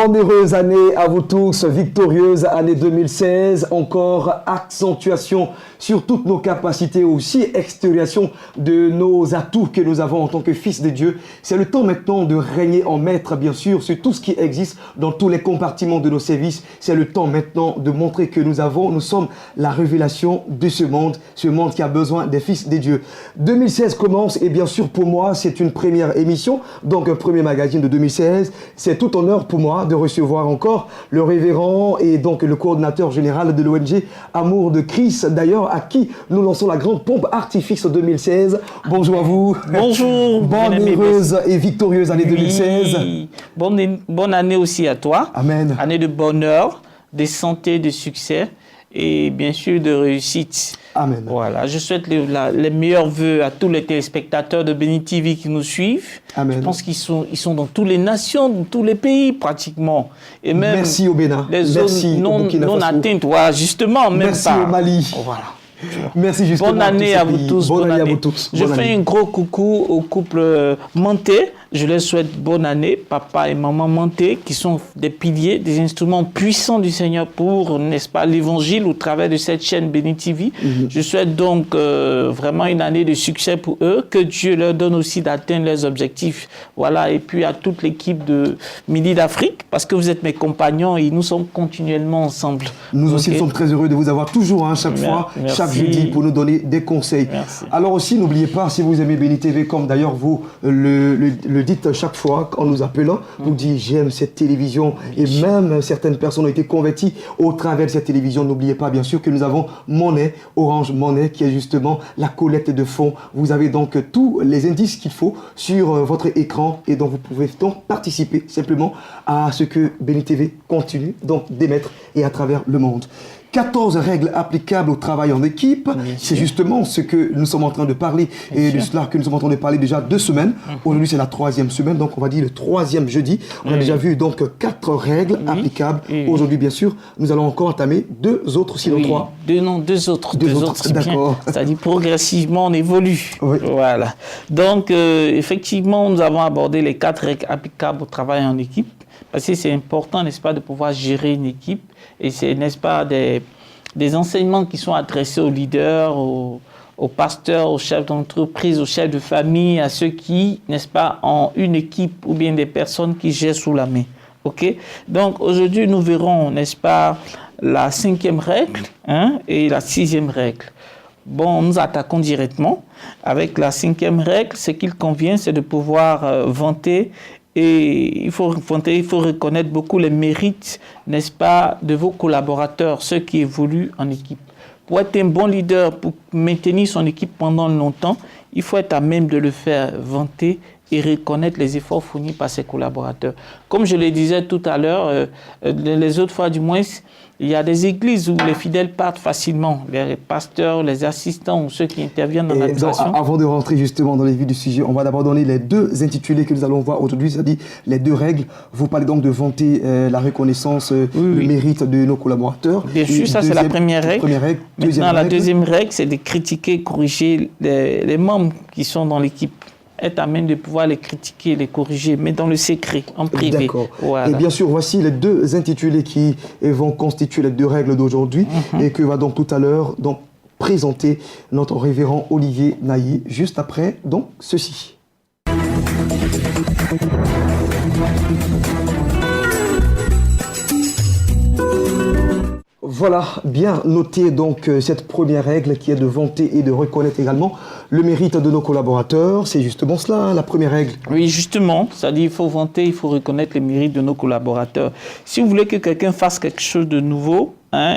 Bonne heureuse année à vous tous, victorieuse année 2016, encore accentuation sur toutes nos capacités, aussi extériorisation de nos atouts que nous avons en tant que fils de Dieu. C'est le temps maintenant de régner en maître, bien sûr, sur tout ce qui existe dans tous les compartiments de nos services. C'est le temps maintenant de montrer que nous sommes la révélation de ce monde qui a besoin des fils de Dieu. 2016 commence et bien sûr pour moi, c'est une première émission, donc un premier magazine de 2016. C'est tout honneur pour moi de recevoir encore le révérend et donc le coordinateur général de l'ONG Amour de Christ, d'ailleurs à qui nous lançons la grande pompe Artifice 2016. Bonjour à vous. Bonjour. Bonne, heureuse et victorieuse année 2016. Bonne année aussi à toi. Amen. Année de bonheur, de santé, de succès et bien sûr de réussite. Amen. Voilà, je souhaite les meilleurs vœux à tous les téléspectateurs de Béni TV qui nous suivent. Amen. Je pense qu'ils sont dans toutes les nations, dans tous les pays pratiquement. Et même merci au Bénin. Les zones non atteintes, voilà, justement. Même merci pas. Au Mali. Voilà. Merci justement. Bonne année à vous tous. Bonne année à vous tous. Je fais un gros coucou au couple Manté. Je leur souhaite bonne année, papa et maman Manté, qui sont des piliers, des instruments puissants du Seigneur pour, n'est-ce pas, l'évangile au travers de cette chaîne Béni TV. Je souhaite donc vraiment une année de succès pour eux, que Dieu leur donne aussi d'atteindre leurs objectifs. Voilà, et puis à toute l'équipe de Midi d'Afrique, parce que vous êtes mes compagnons et nous sommes continuellement ensemble. Nous aussi, nous sommes très heureux de vous avoir toujours, chaque fois, chaque jeudi, pour nous donner des conseils. Merci. Alors aussi, n'oubliez pas, si vous aimez Béni TV, comme d'ailleurs vous le dites chaque fois en nous appelant, vous dites j'aime cette télévision et même certaines personnes ont été converties au travers de cette télévision. N'oubliez pas bien sûr que nous avons Monnaie, Orange Monnaie, qui est justement la collecte de fonds. Vous avez donc tous les indices qu'il faut sur votre écran et donc vous pouvez donc participer simplement à ce que Béni TV continue donc d'émettre et à travers le monde. 14 règles applicables au travail en équipe. C'est justement ce que nous sommes en train de parler et de cela que nous sommes en train de parler déjà 2 semaines. Aujourd'hui, c'est la 3e semaine, donc on va dire le 3e jeudi. On a déjà vu donc 4 règles applicables. Aujourd'hui, bien sûr, nous allons encore entamer 2 autres, sinon 3. 2 autres. 2 autres, c'est bien. C'est-à-dire progressivement, on évolue. Oui. Voilà. Donc, effectivement, nous avons abordé les 4 règles applicables au travail en équipe. Parce que c'est important, n'est-ce pas, de pouvoir gérer une équipe. Et c'est, n'est-ce pas, des enseignements qui sont adressés aux leaders, aux pasteurs, aux chefs d'entreprise, aux chefs de famille, à ceux qui, n'est-ce pas, ont une équipe ou bien des personnes qui gèrent sous la main. OK? Donc, aujourd'hui, nous verrons, n'est-ce pas, la 5e règle et la 6e règle. Bon, nous attaquons directement avec la 5e règle. Ce qu'il convient, c'est de pouvoir vanter. Et il faut reconnaître beaucoup les mérites, n'est-ce pas, de vos collaborateurs, ceux qui évoluent en équipe. Pour être un bon leader, pour maintenir son équipe pendant longtemps, il faut être à même de le faire vanter et reconnaître les efforts fournis par ses collaborateurs. Comme je le disais tout à l'heure, les autres fois du moins, il y a des églises où les fidèles partent facilement, les pasteurs, les assistants ou ceux qui interviennent dans l'administration. Avant de rentrer justement dans les vues du sujet, on va d'abord donner les 2 intitulés que nous allons voir aujourd'hui, c'est-à-dire les 2 règles. Vous parlez donc de vanter la reconnaissance, le mérite de nos collaborateurs. Bien sûr, ça c'est la première règle. Maintenant, la 2e règle, c'est de critiquer et corriger les membres qui sont dans l'équipe. Être à même de pouvoir les critiquer, les corriger, mais dans le secret, en privé. D'accord. Voilà. Et bien sûr, voici les 2 intitulés qui vont constituer les 2 règles d'aujourd'hui et que va donc tout à l'heure donc présenter notre révérend Olivier Nailly juste après donc ceci. Voilà, bien noté donc cette première règle qui est de vanter et de reconnaître également le mérite de nos collaborateurs. C'est justement cela, la première règle. Oui, justement, c'est-à-dire il faut vanter, il faut reconnaître les mérites de nos collaborateurs. Si vous voulez que quelqu'un fasse quelque chose de nouveau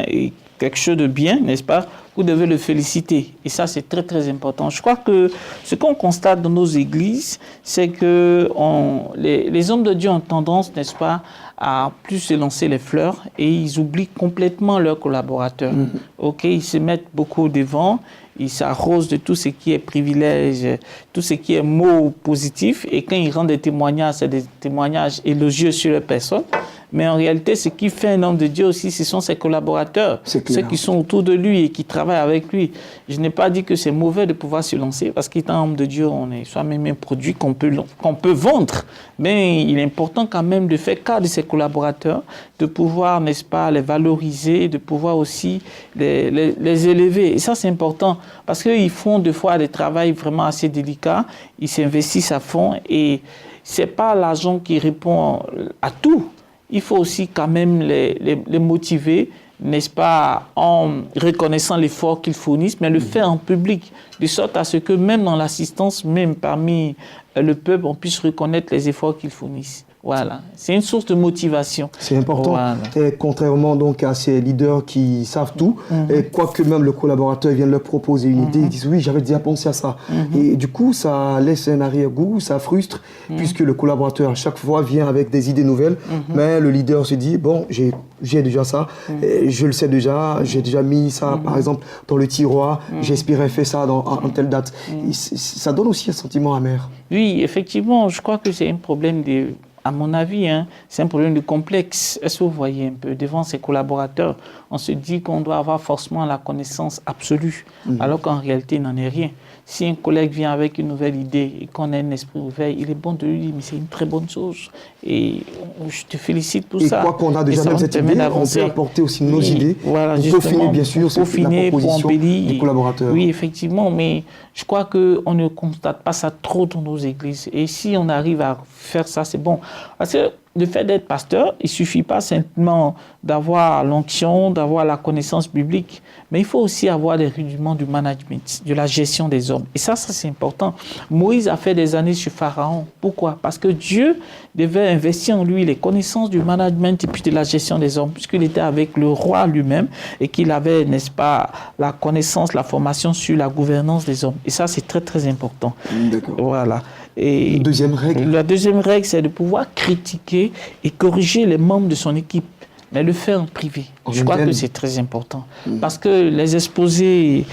et quelque chose de bien, n'est-ce pas, vous devez le féliciter. Et ça, c'est très, très important. Je crois que ce qu'on constate dans nos églises, c'est que les hommes de Dieu ont tendance, n'est-ce pas, à plus se lancer les fleurs et ils oublient complètement leurs collaborateurs. OK, ils se mettent beaucoup devant, ils s'arrosent de tout ce qui est privilège, tout ce qui est mots positifs et quand ils rendent des témoignages, c'est des témoignages élogieux sur leur personne. Mais en réalité, ce qui fait un homme de Dieu aussi, ce sont ses collaborateurs, ceux qui sont autour de lui et qui travaillent avec lui. Je n'ai pas dit que c'est mauvais de pouvoir se lancer, parce qu'étant homme de Dieu, on est soi-même un produit qu'on peut vendre. Mais il est important quand même de faire cas de ses collaborateurs, de pouvoir, n'est-ce pas, les valoriser, de pouvoir aussi les élever. Et ça, c'est important, parce qu'ils font des fois des travaux vraiment assez délicats, ils s'investissent à fond, et c'est pas l'argent qui répond à tout. Il faut aussi quand même les motiver, n'est-ce pas, en reconnaissant l'effort qu'ils fournissent, mais le faire en public, de sorte à ce que même dans l'assistance, même parmi le peuple, on puisse reconnaître les efforts qu'ils fournissent. Voilà, c'est une source de motivation. C'est important. Voilà. Et contrairement donc à ces leaders qui savent tout, et quoique même le collaborateur vienne leur proposer une idée, ils disent oui, j'avais déjà pensé à ça. Et du coup, ça laisse un arrière-goût, ça frustre, puisque le collaborateur à chaque fois vient avec des idées nouvelles, mais le leader se dit bon, j'ai déjà ça, et je le sais déjà, j'ai déjà mis ça par exemple dans le tiroir, j'espérais faire ça en telle date. Et ça donne aussi un sentiment amer. Oui, effectivement, je crois que c'est un problème à mon avis, c'est un problème de complexe. Est-ce que vous voyez un peu, devant ses collaborateurs, on se dit qu'on doit avoir forcément la connaissance absolue, alors qu'en réalité, il n'en est rien. Si un collègue vient avec une nouvelle idée et qu'on a un esprit ouvert, il est bon de lui dire, mais c'est une très bonne chose. Et je te félicite pour ça. Et quoi qu'on a déjà même cette idée, on peut apporter aussi nos idées voilà, pour peaufiner, bien sûr, la proposition des collaborateurs. Oui, effectivement, mais je crois qu'on ne constate pas ça trop dans nos églises. Et si on arrive à faire ça, c'est bon. Parce que le fait d'être pasteur, il ne suffit pas simplement d'avoir l'onction, d'avoir la connaissance biblique, mais il faut aussi avoir les rudiments du management, de la gestion des hommes. Et ça c'est important. Moïse a fait des années sur Pharaon. Pourquoi? Parce que Dieu devait investir en lui les connaissances du management et puis de la gestion des hommes, puisqu'il était avec le roi lui-même et qu'il avait, n'est-ce pas, la connaissance, la formation sur la gouvernance des hommes. Et ça, c'est très, très important. D'accord. Voilà. Et deuxième règle. La deuxième règle, c'est de pouvoir critiquer et corriger les membres de son équipe, mais le faire en privé. Je crois que c'est très important. Parce que les exposer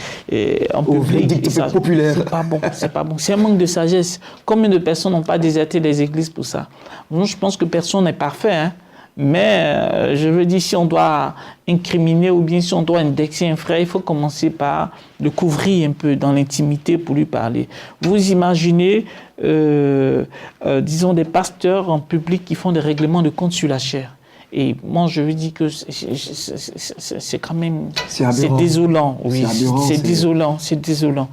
en public, c'est populaire. C'est pas bon. C'est pas bon. C'est un manque de sagesse. Combien de personnes n'ont pas déserté des églises pour ça? Moi, je pense que personne n'est parfait, mais je veux dire, si on doit incriminer ou bien si on doit indexer un frère, il faut commencer par le couvrir un peu dans l'intimité pour lui parler. Vous imaginez, disons, des pasteurs en public qui font des règlements de compte sur la chair. Et moi, je veux dire que c'est quand même... C'est désolant. Oui, c'est désolant. C'est désolant.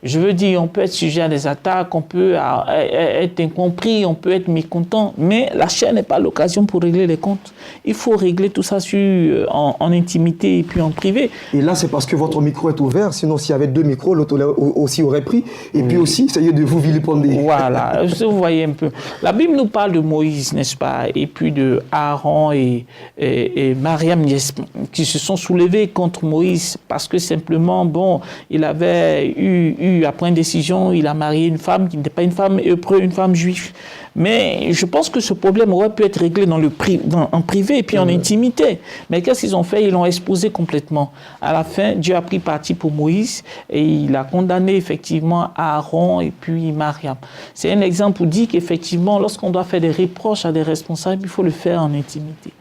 Je veux dire, on peut être sujet à des attaques, on peut être incompris, on peut être mécontent, mais la chair n'est pas l'occasion pour régler les comptes. Il faut régler tout ça en intimité et puis en privé. Et là, c'est parce que votre micro est ouvert, sinon s'il y avait deux micros, l'autre aussi aurait pris. Et puis aussi, ça y est, de vous vilipender. Voilà, vous voyez un peu. La Bible nous parle de Moïse, n'est-ce pas, et puis de Aaron et Mariam qui se sont soulevés contre Moïse parce que simplement, bon, il avait eu après une décision, il a marié une femme qui n'était pas une femme hébreu, une femme juive. Mais je pense que ce problème aurait pu être réglé en privé et puis en intimité. Mais qu'est-ce qu'ils ont fait? Ils l'ont exposé complètement. À la fin, Dieu a pris parti pour Moïse et il a condamné effectivement Aaron et puis Mariam. C'est un exemple pour dire qu'effectivement, lorsqu'on doit faire des reproches à des responsables, il faut le faire en intimité.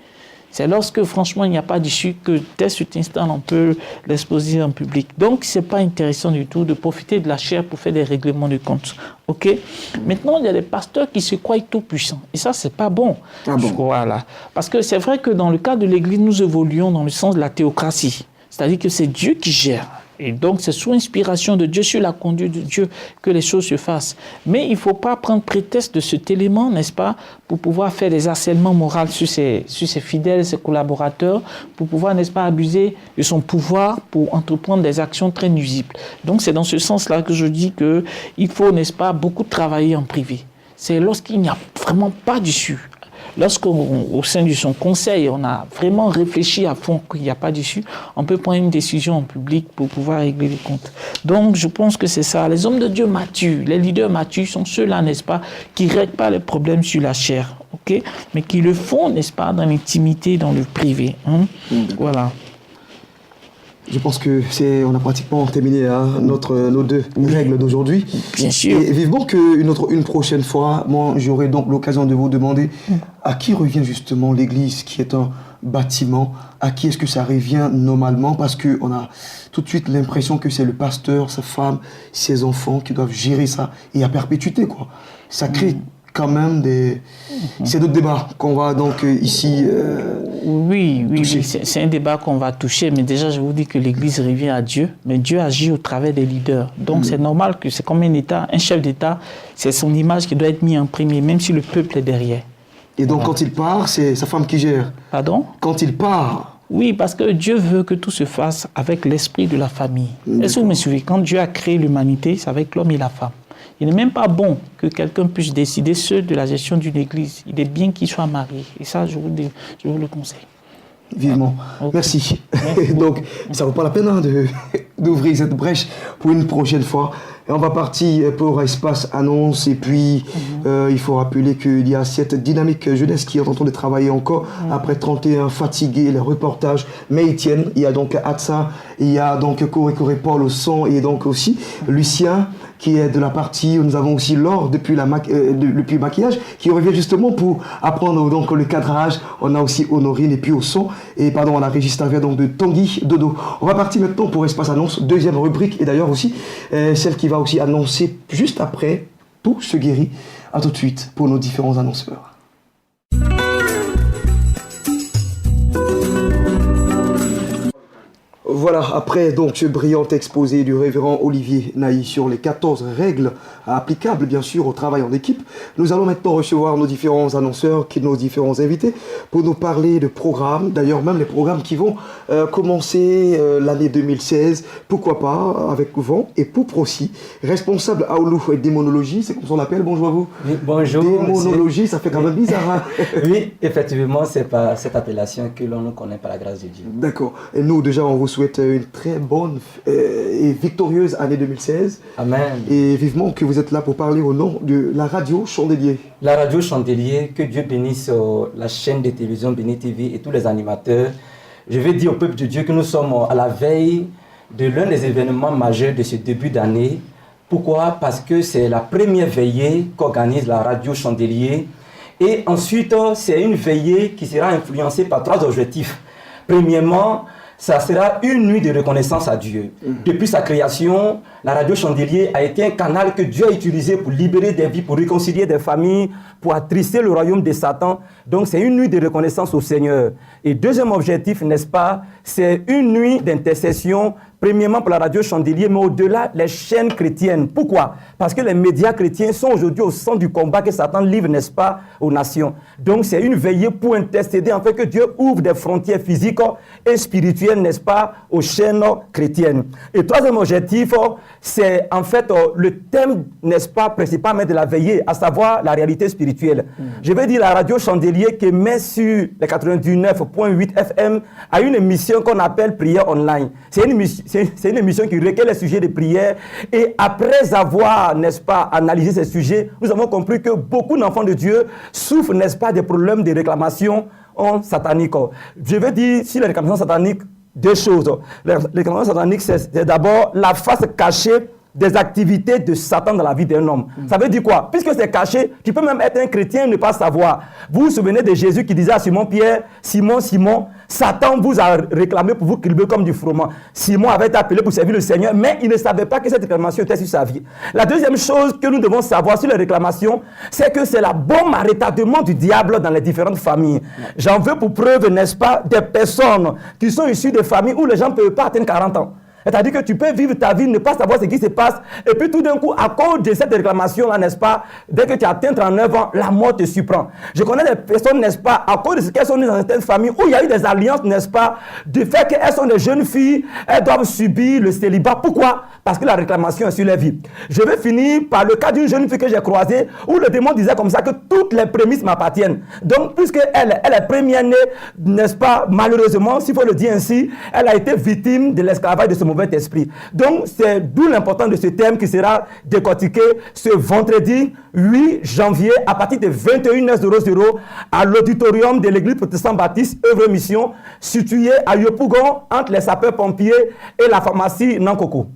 C'est lorsque, franchement, il n'y a pas d'issue que, dès cet instant, on peut l'exposer en public. Donc, ce n'est pas intéressant du tout de profiter de la chair pour faire des règlements de compte. OK? Maintenant, il y a des pasteurs qui se croient tout puissants. Et ça, ce n'est pas bon. Ah bon? Voilà. Parce que c'est vrai que dans le cas de l'Église, nous évoluons dans le sens de la théocratie. C'est-à-dire que c'est Dieu qui gère. Et donc, c'est sous inspiration de Dieu, sur la conduite de Dieu, que les choses se fassent. Mais il ne faut pas prendre prétexte de cet élément, n'est-ce pas, pour pouvoir faire des harcèlements moraux sur ses fidèles, ses collaborateurs, pour pouvoir, n'est-ce pas, abuser de son pouvoir pour entreprendre des actions très nuisibles. Donc, c'est dans ce sens-là que je dis qu'il faut, n'est-ce pas, beaucoup travailler en privé. C'est lorsqu'il n'y a vraiment pas d'issue. Lorsqu'au sein de son conseil, on a vraiment réfléchi à fond qu'il n'y a pas d'issue, on peut prendre une décision en public pour pouvoir régler les comptes. Donc, je pense que c'est ça. Les hommes de Dieu matures, les leaders matures sont ceux-là, n'est-ce pas, qui ne règlent pas les problèmes sur la chair, ok, mais qui le font, n'est-ce pas, dans l'intimité, dans le privé. Voilà. Je pense que on a pratiquement terminé nos deux règles d'aujourd'hui. Bien sûr. Et vivement qu'une prochaine fois, moi, j'aurai donc l'occasion de vous demander à qui revient justement l'église, qui est un bâtiment, à qui est-ce que ça revient normalement, parce qu'on a tout de suite l'impression que c'est le pasteur, sa femme, ses enfants qui doivent gérer ça et à perpétuité, quoi. Ça crée quand même c'est d'autres débats qu'on va donc ici oui, c'est un débat qu'on va toucher, mais déjà je vous dis que l'Église revient à Dieu, mais Dieu agit au travers des leaders. Donc c'est normal que c'est comme un État, un chef d'État, c'est son image qui doit être mise en premier, même si le peuple est derrière. Et donc quand il part, c'est sa femme qui gère. Pardon? Quand il part. Oui, parce que Dieu veut que tout se fasse avec l'esprit de la famille. Est-ce que vous me suivez? Quand Dieu a créé l'humanité, c'est avec l'homme et la femme. Il n'est même pas bon que quelqu'un puisse décider seul de la gestion d'une église. Il est bien qu'il soit marié. Et ça, je vous le conseille. Vivement. Okay. Merci. Donc, ça ne vaut pas la peine d'ouvrir cette brèche pour une prochaine fois. Et on va partir pour Espace Annonce. Et puis, il faut rappeler qu'il y a cette dynamique jeunesse qui est en train de travailler encore. Après 31 fatigués, les reportages. Mais Etienne, il y a donc Atsa, il y a donc Coré Paul au son, et donc aussi Lucien, qui est de la partie. Nous avons aussi Laure depuis le maquillage, qui revient justement pour apprendre donc le cadrage. On a aussi Honorine, et puis au son. Et pardon, on a Régis Tavia, donc de Tanguy Dodo. On va partir maintenant pour Espace Annonce, deuxième rubrique, et d'ailleurs aussi celle qui va aussi annoncer juste après Tout se guérit. À tout de suite pour nos différents annonceurs. Voilà, après donc ce brillant exposé du révérend Olivier Naï sur les 14 règles applicables bien sûr au travail en équipe, nous allons maintenant recevoir nos différents annonceurs, nos différents invités pour nous parler de programmes, d'ailleurs même les programmes qui vont commencer l'année 2016, pourquoi pas, avec Vent et Poupre aussi, responsable Aoulou et démonologie, c'est comme on l'appelle, bonjour à vous. Oui, bonjour. Démonologie, ça fait quand même bizarre. Hein. Oui, effectivement, c'est par cette appellation que l'on nous connaît par la grâce de Dieu. D'accord, et nous déjà on vous souhaite une très bonne et victorieuse année 2016. Amen. Et vivement que vous êtes là pour parler au nom de la radio Chandelier. La radio Chandelier, que Dieu bénisse la chaîne de télévision Béni TV et tous les animateurs. Je vais dire au peuple de Dieu que nous sommes à la veille de l'un des événements majeurs de ce début d'année. Pourquoi? Parce que c'est la première veillée qu'organise la radio Chandelier. Et ensuite, c'est une veillée qui sera influencée par 3 objectifs. Premièrement, ça sera une nuit de reconnaissance à Dieu. Depuis sa création, la radio Chandelier a été un canal que Dieu a utilisé pour libérer des vies, pour réconcilier des familles, pour attrister le royaume de Satan. Donc c'est une nuit de reconnaissance au Seigneur. Et deuxième objectif, n'est-ce pas, c'est une nuit d'intercession, premièrement pour la radio Chandelier, mais au-delà, les chaînes chrétiennes. Pourquoi? Parce que les médias chrétiens sont aujourd'hui au centre du combat que Satan livre, n'est-ce pas, aux nations. Donc c'est une veillée pour intercéder, en fait, que Dieu ouvre des frontières physiques et spirituelles, n'est-ce pas, aux chaînes chrétiennes. Et troisième objectif, c'est en fait le thème, n'est-ce pas, principalement de la veillée, à savoir la réalité spirituelle. Je vais dire la radio Chandelier qui met sur les 99.8 FM a une émission qu'on appelle Prière Online. C'est une émission qui recueille les sujets de prière. Et après avoir, n'est-ce pas, analysé ces sujets, nous avons compris que beaucoup d'enfants de Dieu souffrent, n'est-ce pas, des problèmes de réclamation satanique. Je vais dire sur les réclamations sataniques 2 choses. Les réclamations sataniques, c'est d'abord la face cachée des activités de Satan dans la vie d'un homme. Ça veut dire quoi? Puisque c'est caché, tu peux même être un chrétien et ne pas savoir. Vous vous souvenez de Jésus qui disait à Simon-Pierre, Simon, Simon, Satan vous a réclamé pour vous criber comme du froment. Simon avait été appelé pour servir le Seigneur, mais il ne savait pas que cette réclamation était sur sa vie. La deuxième chose que nous devons savoir sur les réclamations, c'est que c'est la bombe à retardement du diable dans les différentes familles. J'en veux pour preuve, n'est-ce pas, des personnes qui sont issues de familles où les gens ne peuvent pas atteindre 40 ans. C'est-à-dire que tu peux vivre ta vie, ne pas savoir ce qui se passe, et puis tout d'un coup, à cause de cette réclamation-là, n'est-ce pas, dès que tu atteins 39 ans, la mort te surprend. Je connais des personnes, n'est-ce pas, à cause de ce qu'elles sont nées dans certaines familles, où il y a eu des alliances, n'est-ce pas, du fait qu'elles sont des jeunes filles, elles doivent subir le célibat. Pourquoi? Parce que la réclamation est sur leur vie. Je vais finir par le cas d'une jeune fille que j'ai croisée, où le démon disait comme ça que toutes les prémices m'appartiennent. Donc, puisqu'elle est première-née, n'est-ce pas, malheureusement, s'il faut le dire ainsi, elle a été victime de l'esclavage de ce mauvais esprit. Donc, c'est d'où l'importance de ce thème qui sera décortiqué ce vendredi 8 janvier à partir de 21h00 à l'auditorium de l'église protestante baptiste Œuvre Mission, situé à Yopougon, entre les sapeurs-pompiers et la pharmacie Nankoko.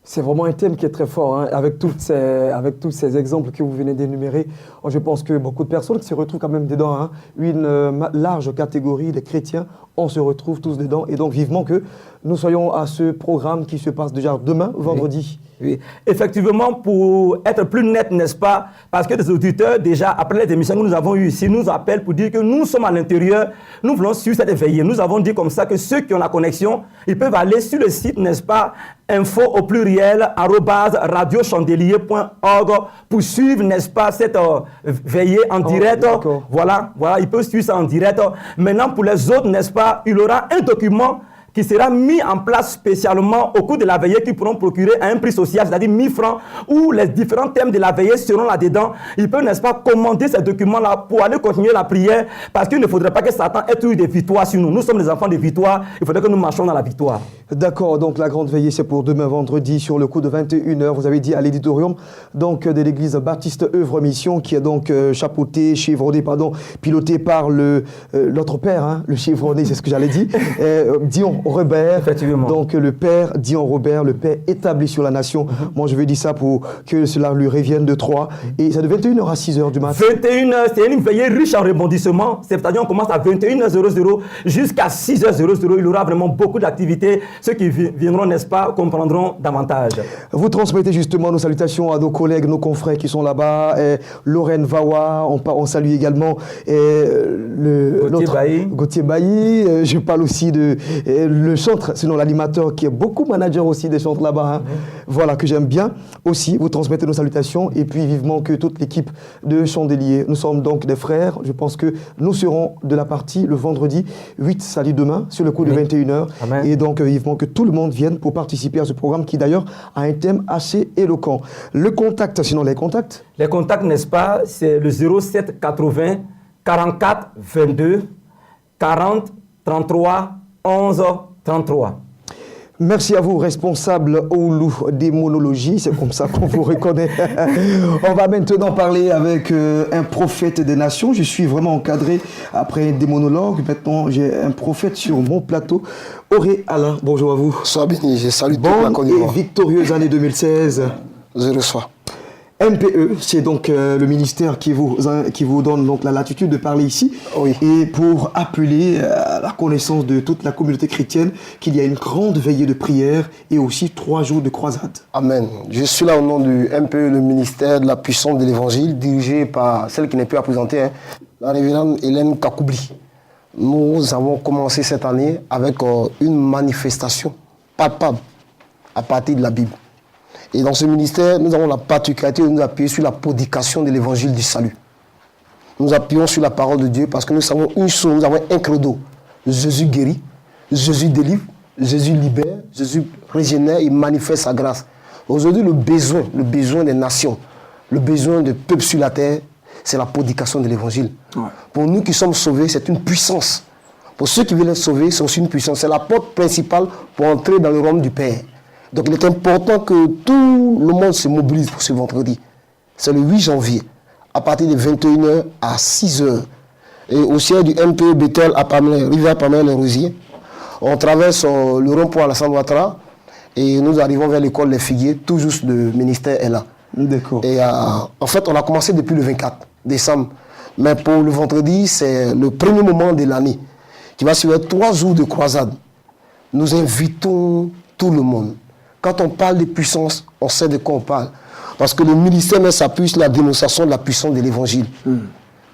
C'est vraiment un thème qui est très fort, hein, avec tous ces exemples que vous venez d'énumérer. Je pense que beaucoup de personnes se retrouvent quand même dedans. Hein. Une large catégorie des chrétiens, on se retrouve tous dedans. Et donc vivement que nous soyons à ce programme qui se passe déjà demain, vendredi. Oui. Effectivement, pour être plus net, n'est-ce pas, parce que des auditeurs, déjà, après les émissions que nous avons eues ici, nous appellent pour dire que nous sommes à l'intérieur, nous voulons suivre cette veillée. Nous avons dit comme ça que ceux qui ont la connexion, ils peuvent aller sur le site, n'est-ce pas, info au pluriel, @radiochandelier.org pour suivre, n'est-ce pas, cette veillée en direct. Voilà, ils peuvent suivre ça en direct. Maintenant, pour les autres, n'est-ce pas, il y aura un document qui sera mis en place spécialement au cours de la veillée qui pourront procurer à un prix social, c'est-à-dire 1000 francs, où les différents thèmes de la veillée seront là-dedans. Ils peuvent, n'est-ce pas, commander ces documents-là pour aller continuer la prière, parce qu'il ne faudrait pas que Satan ait toujours des victoires sur nous. Nous sommes des enfants de victoire, il faudrait que nous marchions dans la victoire. D'accord, donc la grande veillée, c'est pour demain vendredi, sur le coup de 21h, vous avez dit à l'éditorium donc, de l'église baptiste Œuvre Mission, qui est donc piloté par notre père, hein, le chevronné, c'est ce que j'allais dire, Dion Robert, effectivement. Donc le père Dion Robert, le père établi sur la nation. Moi je vais dire ça pour que cela lui revienne de Troyes. Et c'est de 21h à 6h du matin. 21h, c'est une veillée riche en rebondissements. C'est-à-dire on commence à 21h00 jusqu'à 6h00. Il y aura vraiment beaucoup d'activités. Ceux qui viendront, n'est-ce pas, comprendront davantage. Vous transmettez justement nos salutations à nos collègues, nos confrères qui sont là-bas. Lorraine Vawa, on salue également Gauthier Bailly. Je parle aussi de le chantre, sinon l'animateur qui est beaucoup manager aussi des chantres là-bas. Hein. Voilà, que j'aime bien aussi. Vous transmettez nos salutations et puis vivement que toute l'équipe de Chandelier. Nous sommes donc des frères. Je pense que nous serons de la partie le vendredi 8, samedi demain, sur le coup de 21h. Amen. Et donc vivement que tout le monde vienne pour participer à ce programme qui d'ailleurs a un thème assez éloquent. Le contact, sinon les contacts. Les contacts, n'est-ce pas, c'est le 07 80 44 22 40 33 11 33. Merci à vous, responsable Oulu démonologie, c'est comme ça qu'on vous reconnaît. On va maintenant parler avec un prophète des nations. Je suis vraiment encadré après un démonologue. Maintenant, j'ai un prophète sur mon plateau. Auré Alain, bonjour à vous. Sois béni, je salue toute la Côte d'Ivoire. Et victorieuse année 2016. Je reçois. MPE, c'est donc le ministère qui vous donne donc la latitude de parler ici. Oui. Et pour appeler à la connaissance de toute la communauté chrétienne qu'il y a une grande veillée de prière et aussi 3 jours de croisade. Amen. Je suis là au nom du MPE, le ministère de la puissance de l'évangile, dirigé par celle qui n'est plus à présenter, hein, la révérende Hélène Kakoubli. Nous avons commencé cette année avec une manifestation palpable à partir de la Bible. Et dans ce ministère, nous avons la particularité de nous appuyer sur la prédication de l'évangile du salut. Nous appuyons sur la parole de Dieu parce que nous savons une chose, nous avons un credo. Jésus guérit, Jésus délivre, Jésus libère, Jésus régénère, il manifeste sa grâce. Aujourd'hui, le besoin des nations, le besoin des peuples sur la terre, c'est la prédication de l'évangile. Ouais. Pour nous qui sommes sauvés, c'est une puissance. Pour ceux qui veulent être sauvés, c'est aussi une puissance. C'est la porte principale pour entrer dans le royaume du Père. Donc il est important que tout le monde se mobilise pour ce vendredi. C'est le 8 janvier, à partir de 21h à 6h. Et au siège du MPE Bethel à Pamela, rivière Pamela-les-Rosiers, on traverse le rond-point Alassane Ouattara et nous arrivons vers l'école Les Figuiers, tout juste le ministère est là. D'accord. Et en fait, on a commencé depuis le 24 décembre. Mais pour le vendredi, c'est le premier moment de l'année qui va suivre 3 jours de croisade. Nous invitons tout le monde. Quand on parle de puissance, on sait de quoi on parle. Parce que le ministère même s'appuie sur la démonstration de la puissance de l'évangile.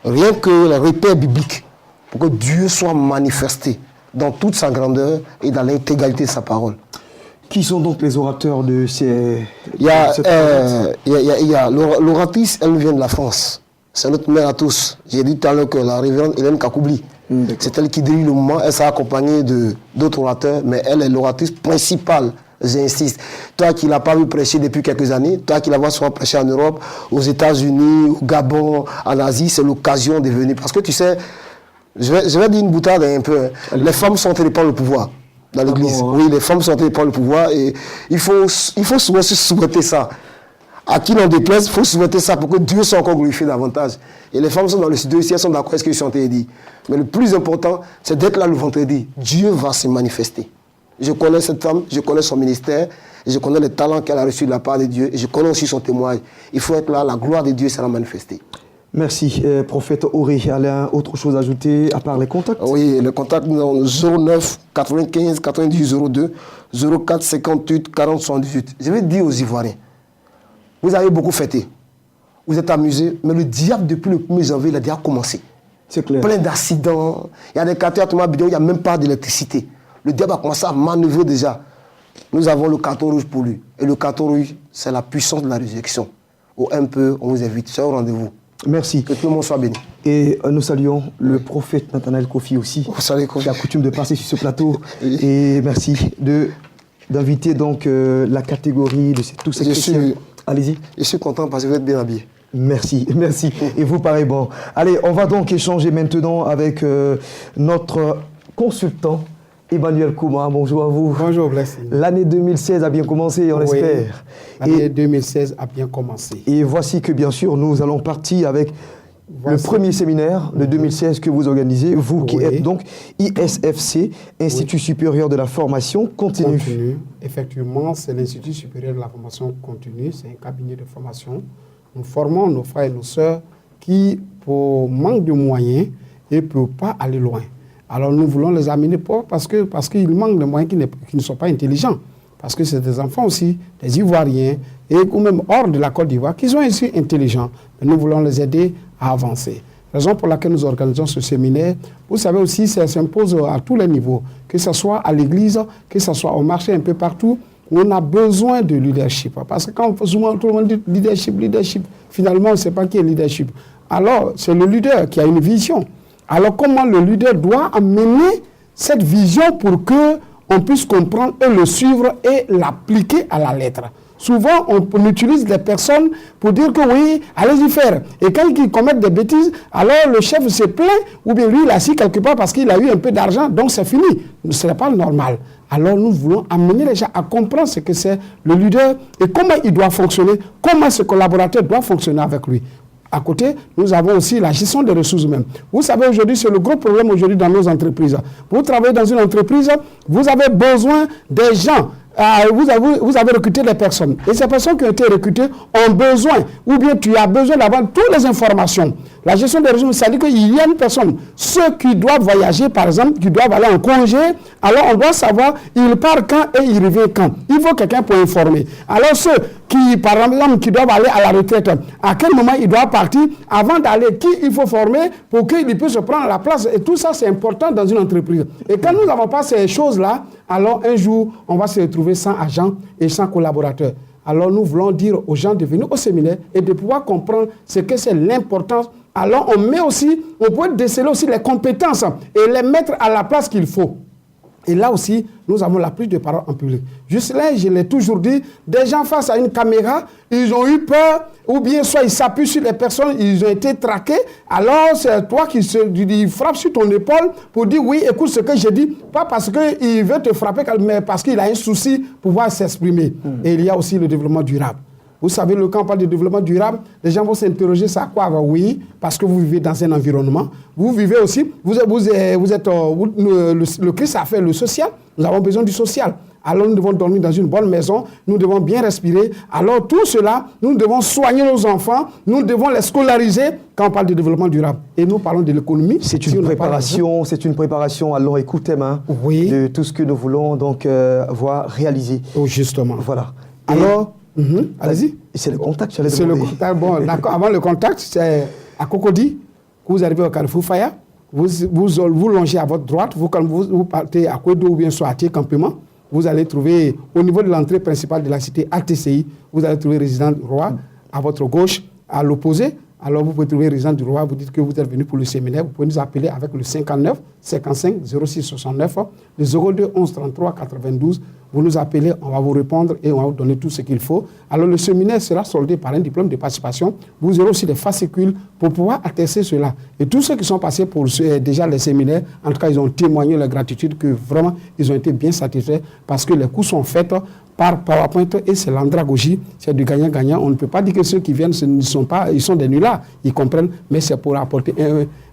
Rien que le repère biblique, pour que Dieu soit manifesté dans toute sa grandeur et dans l'intégralité de sa parole. Qui sont donc les orateurs de ces... Il y a l'oratrice, elle vient de la France. C'est notre mère à tous. J'ai dit tout à l'heure que la révérende Hélène Kakoubli, c'est elle qui dirige le moment. Elle sera accompagnée d'autres orateurs, mais elle est l'oratrice principale. J'insiste. Toi qui ne l'as pas vu prêcher depuis quelques années, toi qui la vois souvent prêcher en Europe, aux États-Unis, au Gabon, en Asie, c'est l'occasion de venir. Parce que tu sais, je vais dire une boutade un peu. Les femmes sont en train de prendre le pouvoir. dans l'église. bon, hein. Oui, les femmes sont par le pouvoir et il faut souvent se souhaiter ça. À qui l'on déplaise, il faut souhaiter ça pour que Dieu soit encore glorifié davantage. Et les femmes sont dans le studio ici, elles sont d'accord avec ce que je suis en train de dire. Mais le plus important, c'est d'être là le vendredi. Dieu va se manifester. Je connais cette femme, je connais son ministère, et je connais les talents qu'elle a reçus de la part de Dieu, et je connais aussi son témoignage. Il faut être là, la gloire de Dieu sera manifestée. Merci, prophète Auré. Alain, autre chose à ajouter à part les contacts? Oui, le contact, nous avons 09 95 90 02 04 58 40 78. Je vais dire aux Ivoiriens, vous avez beaucoup fêté, vous êtes amusés, mais le diable, depuis le 1er janvier, il a déjà commencé. C'est clair. Plein d'accidents, il y a des quartiers à Thomas Bidon, il n'y a même pas d'électricité. Le diable a commencé à manœuvrer déjà. Nous avons le carton rouge pour lui. Et le carton rouge, c'est la puissance de la résurrection. Au MP, on vous invite, c'est au rendez-vous. Merci. Que tout le monde soit béni. Et nous saluons le prophète Nathanaël Kofi aussi, qui a coutume de passer sur ce plateau. Oui. Et merci d'inviter donc la catégorie de tous ces chrétiens. Allez-y. Je suis content parce que vous êtes bien habillés. Merci, merci. Et vous, pareil, bon. Allez, on va donc échanger maintenant avec notre consultant, Emmanuel Kouma. Bonjour à vous. Bonjour, Blessing. L'année 2016 a bien commencé, on espère. L'année 2016 a bien commencé. Et voici que, bien sûr, nous allons partir avec le premier séminaire de 2016 que vous organisez, vous qui êtes donc ISFC, Institut supérieur de la formation continue. Effectivement, c'est l'Institut supérieur de la formation continue, c'est un cabinet de formation. Nous formons nos frères et nos sœurs qui, pour manque de moyens, ne peuvent pas aller loin. Alors nous voulons les amener parce qu'ils manquent de moyens qui ne sont pas intelligents. Parce que c'est des enfants aussi, des Ivoiriens, ou même hors de la Côte d'Ivoire, qui sont aussi intelligents. Mais nous voulons les aider à avancer. Raison pour laquelle nous organisons ce séminaire. Vous savez aussi, ça s'impose à tous les niveaux, que ce soit à l'église, que ce soit au marché, un peu partout. On a besoin de leadership. Parce que quand souvent tout le monde dit leadership, finalement on ne sait pas qui est leadership. Alors, c'est le leader qui a une vision. Alors, comment le leader doit amener cette vision pour qu'on puisse comprendre et le suivre et l'appliquer à la lettre? Souvent, on utilise des personnes pour dire que oui, allez-y faire. Et quand ils commettent des bêtises, alors le chef se plaint, ou bien lui, il a assis quelque part parce qu'il a eu un peu d'argent, donc c'est fini. Ce n'est pas normal. Alors nous voulons amener les gens à comprendre ce que c'est le leader et comment il doit fonctionner, comment ce collaborateur doit fonctionner avec lui. À côté, nous avons aussi la gestion des ressources humaines. Vous savez, aujourd'hui, c'est le gros problème aujourd'hui dans nos entreprises. Vous travaillez dans une entreprise, vous avez besoin des gens. Vous avez recruté des personnes. Et ces personnes qui ont été recrutées ont besoin, ou bien tu as besoin d'avoir toutes les informations. La gestion des ressources, ça dit qu'il y a une personne, ceux qui doivent voyager, par exemple, qui doivent aller en congé, alors on doit savoir, il part quand et il revient quand. Il faut quelqu'un pour informer. Alors ceux qui, par exemple, qui doivent aller à la retraite, à quel moment ils doivent partir, avant d'aller, qui il faut former pour qu'il puisse prendre la place. Et tout ça, c'est important dans une entreprise. Et quand nous n'avons pas ces choses-là, alors un jour, on va se retrouver sans agents et sans collaborateurs. Alors nous voulons dire aux gens de venir au séminaire et de pouvoir comprendre ce que c'est l'importance. Alors on met aussi, on peut déceler aussi les compétences et les mettre à la place qu'il faut. Et là aussi, nous avons la prise de parole en public. Juste là, je l'ai toujours dit, des gens face à une caméra, ils ont eu peur, ou bien soit ils s'appuient sur les personnes, ils ont été traqués. Alors c'est toi qui frappe sur ton épaule pour dire oui, écoute ce que je dis, pas parce qu'il veut te frapper, mais parce qu'il a un souci pour pouvoir s'exprimer. Et il y a aussi le développement durable. Vous savez, quand on parle de développement durable, les gens vont s'interroger, ça à quoi? Oui, parce que vous vivez dans un environnement. Vous vivez aussi, le Christ a fait le social, nous avons besoin du social. Alors nous devons dormir dans une bonne maison, nous devons bien respirer. Alors tout cela, nous devons soigner nos enfants, nous devons les scolariser quand on parle de développement durable. Et nous parlons de l'économie. C'est une préparation à long et court terme oui, de tout ce que nous voulons donc voir réaliser. Oh, justement. Voilà. Alors, allez-y. C'est le contact, j'allais C'est demander. le contact. Bon, d'accord. Avant le contact, c'est à Cocody, vous arrivez au Carrefour Faya, vous longez à votre droite, vous partez à Kouedo ou bien soit à Thier Campement, vous allez trouver, au niveau de l'entrée principale de la cité ATCI, vous allez trouver Résident Roi, à votre gauche, à l'opposé, Alors vous pouvez trouver Régent du Roi, vous dites que vous êtes venu pour le séminaire, vous pouvez nous appeler avec le 59 55 06 69, le 02 11 33 92. Vous nous appelez, on va vous répondre et on va vous donner tout ce qu'il faut. Alors le séminaire sera soldé par un diplôme de participation. Vous aurez aussi des fascicules pour pouvoir attester cela. Et tous ceux qui sont passés pour déjà les séminaires, en tout cas, ils ont témoigné leur gratitude que vraiment, ils ont été bien satisfaits parce que les cours sont faits par PowerPoint et c'est l'andragogie, c'est du gagnant-gagnant. On ne peut pas dire que ceux qui viennent, ils sont des nullards, ils comprennent, mais c'est pour apporter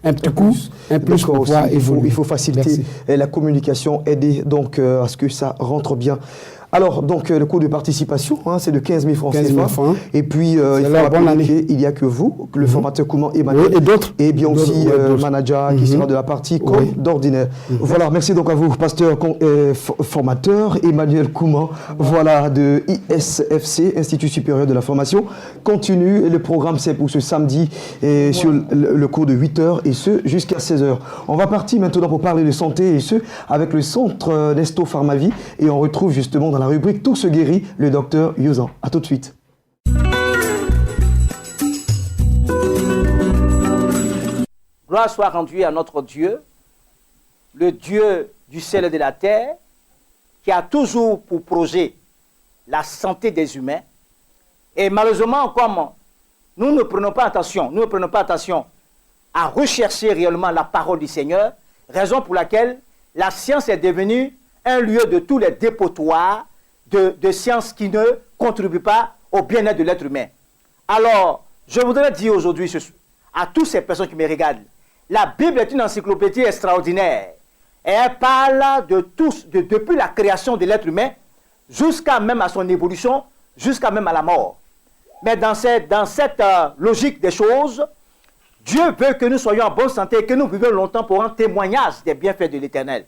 un petit coup, un plus pour pouvoir évoluer. Il faut faciliter la communication, aider donc à ce que ça rentre bien. Alors, donc, le coût de participation, c'est de 15 000 francs CFA. Et puis, il faut rappeler qu'il n'y a que vous, le formateur Kouman Emmanuel, et d'autres. Et bien aussi, manager qui sera de la partie comme d'ordinaire. Voilà, merci donc à vous, pasteur formateur Emmanuel Kouman, voilà, de ISFC, Institut supérieur de la formation continue. Et le programme, c'est pour ce samedi sur le cours de 8h et ce jusqu'à 16h. On va partir maintenant pour parler de santé et ce avec le centre Nesto Pharmavie. Et on retrouve justement dans la rubrique Tout se guérit, le docteur Youzan. A tout de suite. Gloire soit rendue à notre Dieu, le Dieu du ciel et de la terre, qui a toujours pour projet la santé des humains. Et malheureusement, comme nous ne prenons pas attention à rechercher réellement la parole du Seigneur, raison pour laquelle la science est devenue un lieu de tous les dépotoirs de sciences qui ne contribuent pas au bien-être de l'être humain. Alors, je voudrais dire aujourd'hui à toutes ces personnes qui me regardent, la Bible est une encyclopédie extraordinaire. Et elle parle depuis la création de l'être humain jusqu'à même à son évolution, jusqu'à même à la mort. Mais dans cette logique des choses, Dieu veut que nous soyons en bonne santé et que nous vivions longtemps pour rendre témoignage des bienfaits de l'Éternel.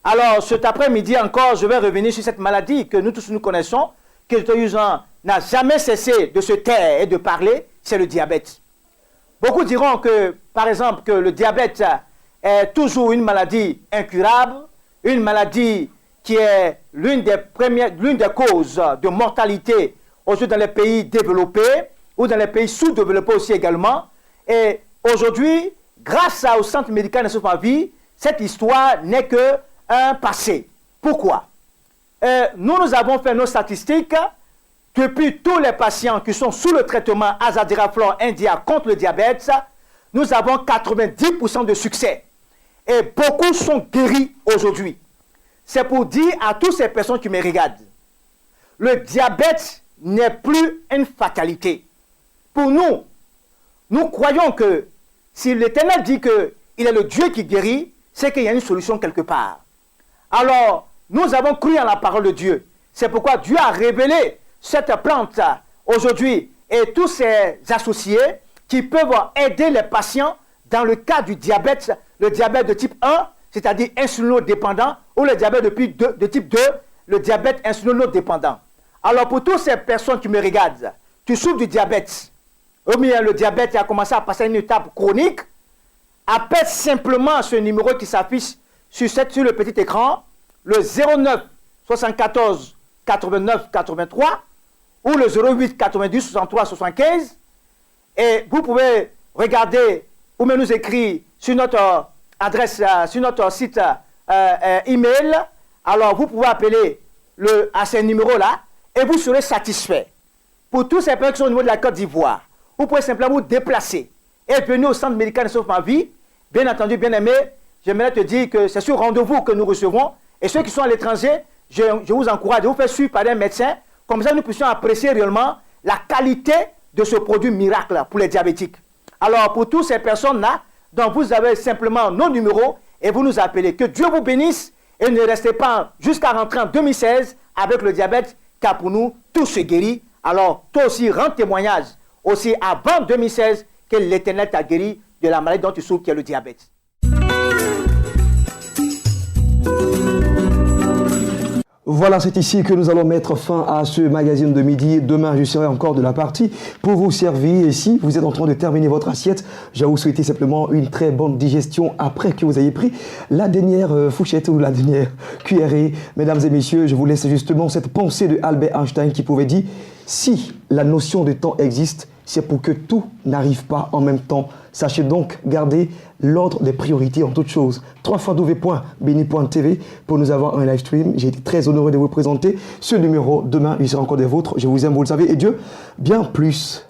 Alors, cet après-midi encore, je vais revenir sur cette maladie que nous tous nous connaissons, que le docteur Youzan n'a jamais cessé de se taire et de parler, c'est le diabète. Beaucoup diront que, par exemple, que le diabète est toujours une maladie incurable, une maladie qui est l'une des causes de mortalité aujourd'hui dans les pays développés ou dans les pays sous-développés aussi également. Et aujourd'hui, grâce au centre médical de Pharmavie, cette histoire n'est que un passé. Pourquoi? Nous avons fait nos statistiques depuis tous les patients qui sont sous le traitement Azadirachtin India contre le diabète, nous avons 90% de succès. Et beaucoup sont guéris aujourd'hui. C'est pour dire à toutes ces personnes qui me regardent, le diabète n'est plus une fatalité. Pour nous, nous croyons que si l'Éternel dit qu'il est le Dieu qui guérit, c'est qu'il y a une solution quelque part. Alors, nous avons cru en la parole de Dieu. C'est pourquoi Dieu a révélé cette plante aujourd'hui et tous ses associés qui peuvent aider les patients dans le cas du diabète, le diabète de type 1, c'est-à-dire insulinodépendant, ou le diabète de type 2, le diabète insulinodépendant. Alors pour toutes ces personnes qui me regardent, tu souffres du diabète, ou bien le diabète a commencé à passer à une étape chronique, appelle simplement ce numéro qui s'affiche sur le petit écran, le 09 74 89 83 ou le 08 90 63 75, et vous pouvez regarder ou même nous écrire sur notre adresse, sur notre site email. Alors vous pouvez appeler à ces numéros-là et vous serez satisfait. Pour tous ces personnes qui sont au niveau de la Côte d'Ivoire, vous pouvez simplement vous déplacer et venir au centre médical de Pharmavie. Bien entendu, bien aimé, j'aimerais te dire que c'est sur rendez-vous que nous recevons. Et ceux qui sont à l'étranger, je vous encourage à vous faire suivre par un médecin. Comme ça, nous puissions apprécier réellement la qualité de ce produit miracle pour les diabétiques. Alors, pour toutes ces personnes-là, donc vous avez simplement nos numéros et vous nous appelez. Que Dieu vous bénisse et ne restez pas jusqu'à rentrer en 2016 avec le diabète, car pour nous, tout se guérit. Alors, toi aussi, rends témoignage aussi avant 2016 que l'Éternel t'a guéri de la maladie dont tu souffres, qui est le diabète. Voilà, c'est ici que nous allons mettre fin à ce magazine de midi. Demain, je serai encore de la partie pour vous servir. Et si vous êtes en train de terminer votre assiette, je vais vous souhaiter simplement une très bonne digestion après que vous ayez pris la dernière fourchette ou la dernière cuillerée. Mesdames et messieurs, je vous laisse justement cette pensée de Albert Einstein qui pouvait dire « Si la notion de temps existe, c'est pour que tout n'arrive pas en même temps. Sachez donc garder l'ordre des priorités en toutes choses. www.beni.tv pour nous avoir un live stream. J'ai été très honoré de vous présenter ce numéro. Demain, il sera encore des vôtres. Je vous aime, vous le savez, et Dieu, bien plus.